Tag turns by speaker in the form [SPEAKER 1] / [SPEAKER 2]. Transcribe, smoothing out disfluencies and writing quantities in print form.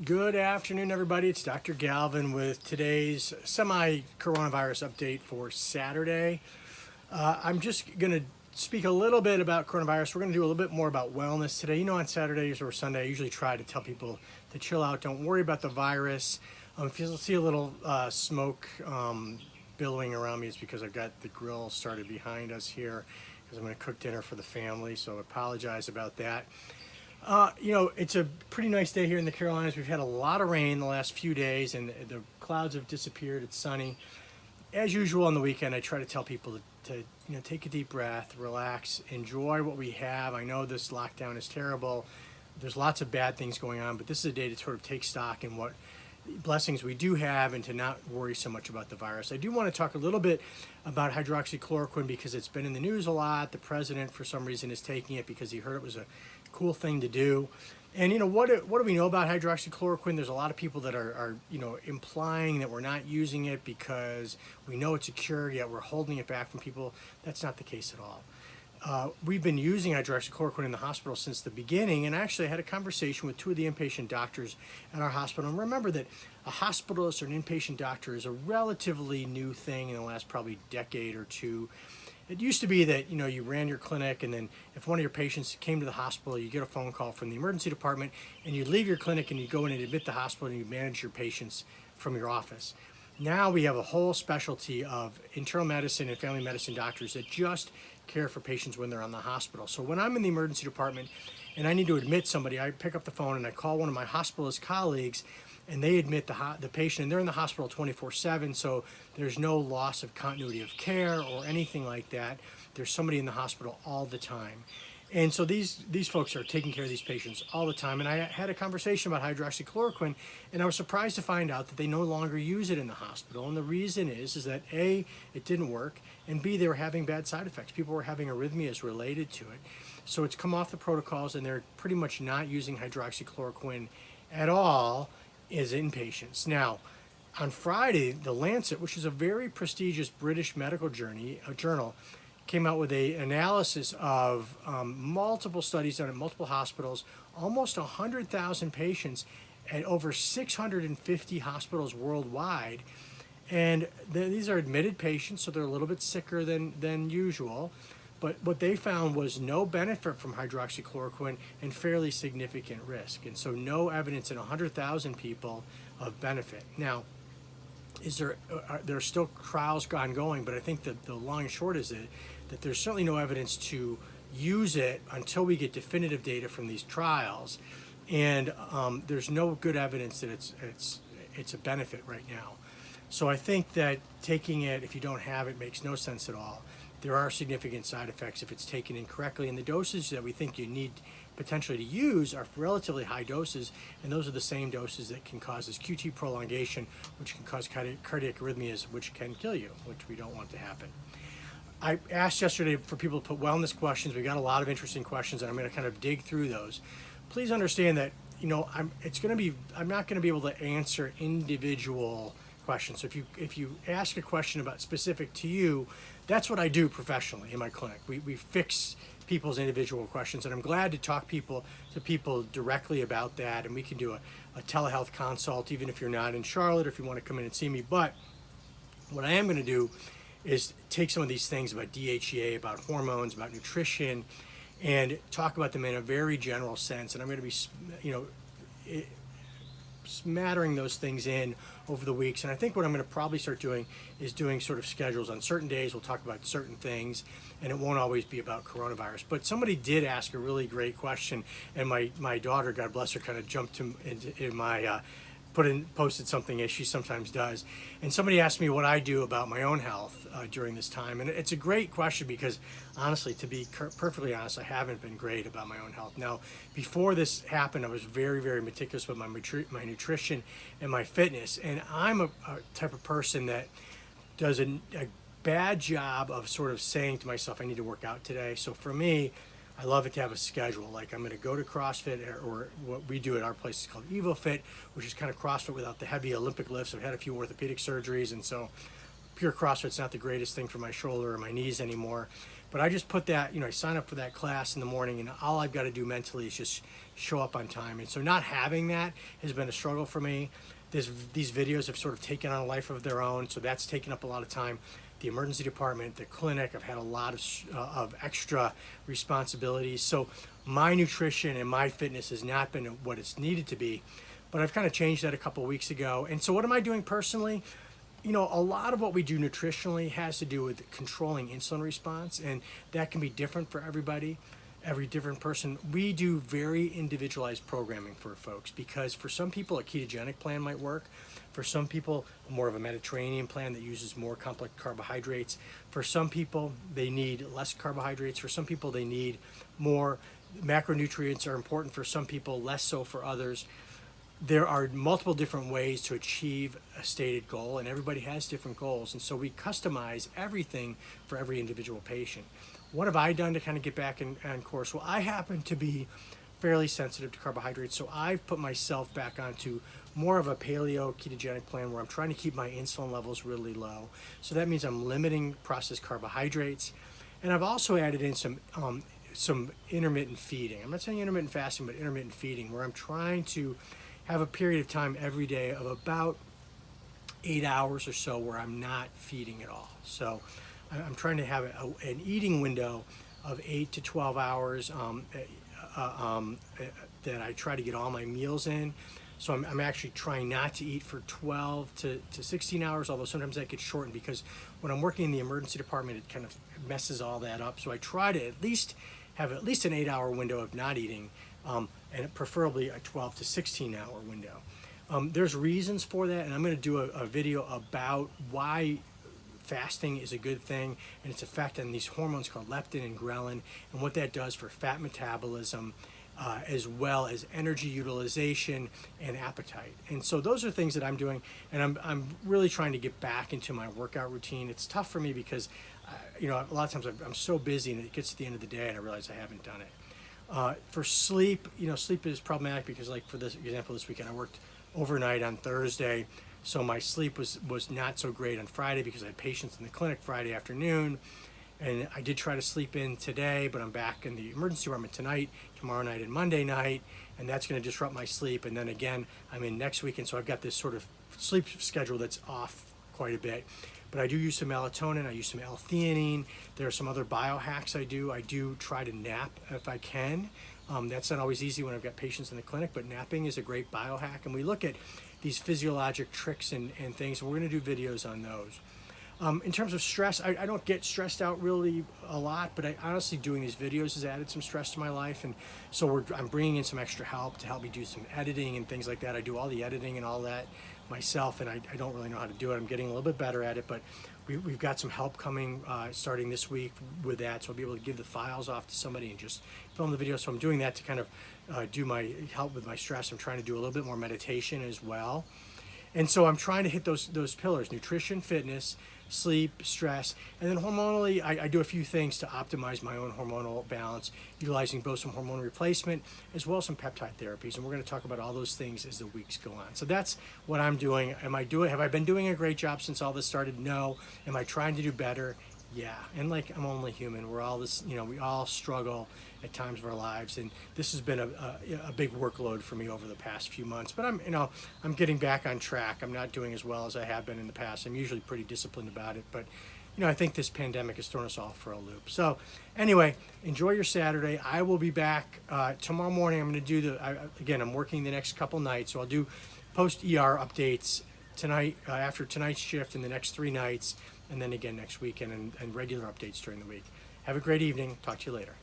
[SPEAKER 1] Good afternoon, everybody. It's Dr. Galvin with today's semi-coronavirus update for Saturday. I'm just going to speak a little bit about coronavirus. We're going to do a little bit more about wellness today. You know, on Saturdays or Sunday, I usually try to tell people to chill out. Don't worry about the virus. If you see a little smoke billowing around me, it's because I've got the grill started behind us here because I'm going to cook dinner for the family, so I apologize about that. It's a pretty nice day here in the Carolinas. We've had a lot of rain the last few days and the clouds have disappeared. It's sunny. As usual on the weekend, I try to tell people to take a deep breath, relax, enjoy what we have. I know this lockdown is terrible. There's lots of bad things going on, but this is a day to sort of take stock in what blessings we do have and to not worry so much about the virus. I do want to talk a little bit about hydroxychloroquine because it's been in the news a lot. The president, for some reason, is taking it because he heard it was a cool thing to do. And what do we know about hydroxychloroquine? There's a lot of people that are implying that we're not using it because we know it's a cure, yet we're holding it back from people. That's not the case at all. We've been using hydroxychloroquine in the hospital since the beginning, and actually I had a conversation with two of the inpatient doctors at our hospital. And remember that a hospitalist or an inpatient doctor is a relatively new thing in the last probably decade or two. It used to be that you ran your clinic, and then if one of your patients came to the hospital, you get a phone call from the emergency department, and you'd leave your clinic and you go in and admit the hospital and you manage your patients from your office. Now we have a whole specialty of internal medicine and family medicine doctors that just care for patients when they're on the hospital. So when I'm in the emergency department and I need to admit somebody, I pick up the phone and I call one of my hospitalist colleagues, and they admit the patient, and they're in the hospital 24/7, so there's no loss of continuity of care or anything like that. There's somebody in the hospital all the time. And so these folks are taking care of these patients all the time. And I had a conversation about hydroxychloroquine, and I was surprised to find out that they no longer use it in the hospital. And the reason is that A, it didn't work, and B, they were having bad side effects. People were having arrhythmias related to it. So it's come off the protocols, and they're pretty much not using hydroxychloroquine at all as inpatients. Now, on Friday, the Lancet, which is a very prestigious British medical journal, came out with an analysis of multiple studies done at multiple hospitals, almost 100,000 patients at over 650 hospitals worldwide. And these are admitted patients, so they're a little bit sicker than usual. But what they found was no benefit from hydroxychloroquine and fairly significant risk. And so no evidence in 100,000 people of benefit. Now, there are still trials ongoing, but I think that the long and short is that there's certainly no evidence to use it until we get definitive data from these trials. And there's no good evidence that it's a benefit right now. So I think that taking it, if you don't have it, makes no sense at all. There are significant side effects if it's taken incorrectly, and the dosage that we think you need potentially to use are relatively high doses, and those are the same doses that can cause this QT prolongation, which can cause cardiac arrhythmias, which can kill you, which we don't want to happen. I asked yesterday for people to put wellness questions. We got a lot of interesting questions, and I'm going to kind of dig through those. Please understand that I'm not going to be able to answer individual questions. So if you ask a question about specific to you, that's what I do professionally in my clinic. We fix people's individual questions, and I'm glad to talk to people directly about that, and we can do a telehealth consult even if you're not in Charlotte or if you want to come in and see me. But what I am going to do is take some of these things about DHEA, about hormones, about nutrition, and talk about them in a very general sense. And I'm going to be smattering those things in over the weeks. And I think what I'm going to probably start doing is doing sort of schedules. On certain days we'll talk about certain things, and it won't always be about coronavirus. But somebody did ask a really great question, and my daughter, God bless her, kind of jumped in my posted something, as she sometimes does. And somebody asked me what I do about my own health during this time. And it's a great question because, honestly, to be perfectly honest, I haven't been great about my own health. Now, before this happened, I was very, very meticulous with my nutrition and my fitness. And I'm a type of person that does a bad job of sort of saying to myself, I need to work out today. So for me, I love it to have a schedule. Like, I'm going to go to CrossFit, or what we do at our place is called EvoFit, which is kind of CrossFit without the heavy Olympic lifts. I've had a few orthopedic surgeries, and so pure CrossFit's not the greatest thing for my shoulder or my knees anymore. But I just put that, I sign up for that class in the morning, and all I've got to do mentally is just show up on time. And so not having that has been a struggle for me. These videos have sort of taken on a life of their own, so that's taken up a lot of time. The emergency department, the clinic, I've had a lot of extra responsibilities. So my nutrition and my fitness has not been what it's needed to be, but I've kind of changed that a couple of weeks ago. And so what am I doing personally? A lot of what we do nutritionally has to do with controlling insulin response, and that can be different for everybody, every different person. We do very individualized programming for folks, because for some people a ketogenic plan might work. For some people, more of a Mediterranean plan that uses more complex carbohydrates. For some people, they need less carbohydrates. For some people, they need more. Macronutrients are important for some people, less so for others. There are multiple different ways to achieve a stated goal, and everybody has different goals. And so we customize everything for every individual patient. What have I done to kind of get back on course? Well, I happen to be fairly sensitive to carbohydrates, so I've put myself back onto more of a paleo ketogenic plan where I'm trying to keep my insulin levels really low. So that means I'm limiting processed carbohydrates, and I've also added in some intermittent feeding. I'm not saying intermittent fasting, but intermittent feeding, where I'm trying to have a period of time every day of about 8 hours or so where I'm not feeding at all. So I'm trying to have an eating window of 8 to 12 hours that I try to get all my meals in. So I'm actually trying not to eat for 12 to 16 hours, although sometimes that gets shortened because when I'm working in the emergency department, it kind of messes all that up. So I try to at least have an 8-hour window of not eating, and preferably a 12 to 16-hour window. There's reasons for that, and I'm going to do a video about why fasting is a good thing and its effect on these hormones called leptin and ghrelin, and what that does for fat metabolism, as well as energy utilization and appetite. And so those are things that I'm doing, and I'm really trying to get back into my workout routine. It's tough for me because a lot of times I'm so busy, and it gets to the end of the day and I realize I haven't done it. For sleep, sleep is problematic because, like for this example, this weekend I worked overnight on Thursday, so my sleep was not so great on Friday because I had patients in the clinic Friday afternoon. And I did try to sleep in today, but I'm back in the emergency department tonight, tomorrow night, and Monday night, and that's going to disrupt my sleep. And then again, I'm in next week, and so I've got this sort of sleep schedule that's off quite a bit. But I do use some melatonin, I use some L-theanine. There are some other biohacks I do. I do try to nap if I can. That's not always easy when I've got patients in the clinic, but napping is a great biohack. And we look at these physiologic tricks and things, and we're going to do videos on those. In terms of stress, I don't get stressed out really a lot, but I honestly, doing these videos has added some stress to my life, and so I'm bringing in some extra help to help me do some editing and things like that. I do all the editing and all that myself, and I don't really know how to do it. I'm getting a little bit better at it, but we've got some help coming starting this week with that, so I'll be able to give the files off to somebody and just film the video. So I'm doing that to kind of do my help with my stress. I'm trying to do a little bit more meditation as well. And so I'm trying to hit those pillars: nutrition, fitness, sleep, stress, and then hormonally, I do a few things to optimize my own hormonal balance, utilizing both some hormone replacement as well as some peptide therapies. And we're going to talk about all those things as the weeks go on. So that's what I'm doing. Have I been doing a great job since all this started? No. Am I trying to do better? Yeah. And like, I'm only human. We're all this, we all struggle at times of our lives, and this has been a big workload for me over the past few months. But I'm getting back on track. I'm not doing as well as I have been in the past. I'm usually pretty disciplined about it, but I think this pandemic has thrown us all for a loop. So anyway, enjoy your Saturday. I will be back tomorrow morning. I'm going to do again, I'm working the next couple nights, so I'll do post-ER updates tonight, after tonight's shift, and the next 3 nights, and then again next weekend, and regular updates during the week. Have a great evening. Talk to you later.